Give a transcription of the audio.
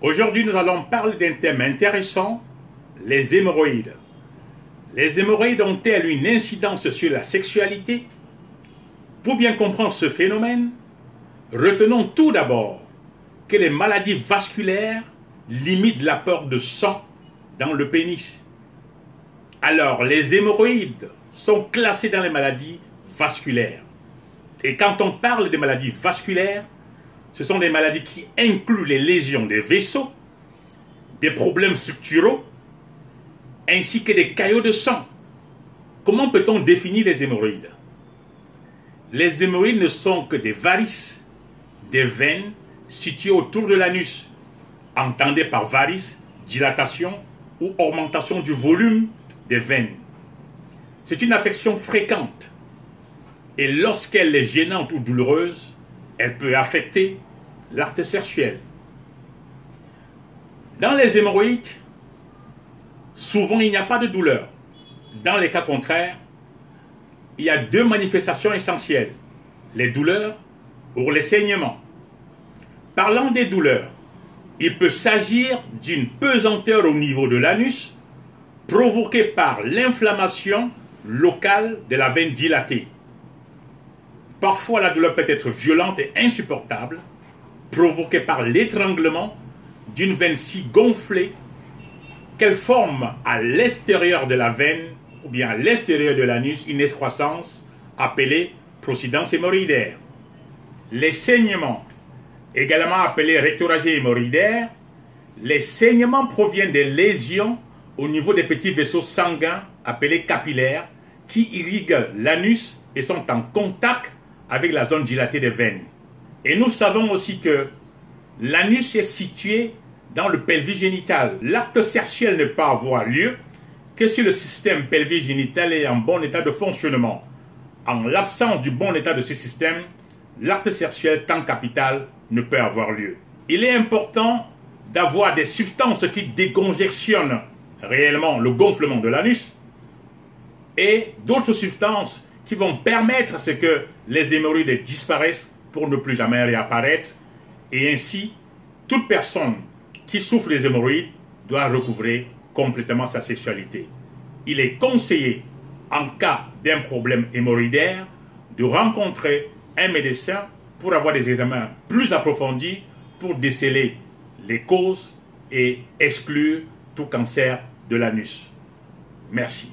Aujourd'hui, nous allons parler d'un thème intéressant, les hémorroïdes. Les hémorroïdes ont-elles une incidence sur la sexualité? Pour bien comprendre ce phénomène, retenons tout d'abord que les maladies vasculaires limitent l'apport de sang dans le pénis. Alors, les hémorroïdes sont classées dans les maladies vasculaires. Et quand on parle des maladies vasculaires, ce sont des maladies qui incluent les lésions des vaisseaux, des problèmes structuraux, ainsi que des caillots de sang. Comment peut-on définir les hémorroïdes? Les hémorroïdes ne sont que des varices, des veines situées autour de l'anus. Entendez par varice, dilatation ou augmentation du volume des veines. C'est une affection fréquente. Et lorsqu'elle est gênante ou douloureuse, elle peut affecter l'acte sexuel. Dans les hémorroïdes, souvent il n'y a pas de douleur. Dans les cas contraires, il y a deux manifestations essentielles, les douleurs ou les saignements. Parlant des douleurs, il peut s'agir d'une pesanteur au niveau de l'anus provoquée par l'inflammation locale de la veine dilatée. Parfois, la douleur peut être violente et insupportable, provoquée par l'étranglement d'une veine si gonflée qu'elle forme à l'extérieur de la veine ou bien à l'extérieur de l'anus une excroissance appelée procidence hémorroïdaire. Les saignements, également appelés rectorragie hémorroïdaire, les saignements proviennent des lésions au niveau des petits vaisseaux sanguins appelés capillaires qui irriguent l'anus et sont en contact avec la zone dilatée des veines. Et nous savons aussi que l'anus est situé dans le pelvis génital. L'acte sexuel ne peut avoir lieu que si le système pelvis génital est en bon état de fonctionnement. En l'absence du bon état de ce système, l'acte sexuel tant capital ne peut avoir lieu. Il est important d'avoir des substances qui déconjectionnent réellement le gonflement de l'anus et d'autres substances qui vont permettre à ce que les hémorroïdes disparaissent pour ne plus jamais réapparaître. Et ainsi, toute personne qui souffre des hémorroïdes doit recouvrer complètement sa sexualité. Il est conseillé, en cas d'un problème hémorroïdaire, de rencontrer un médecin pour avoir des examens plus approfondis pour déceler les causes et exclure tout cancer de l'anus. Merci.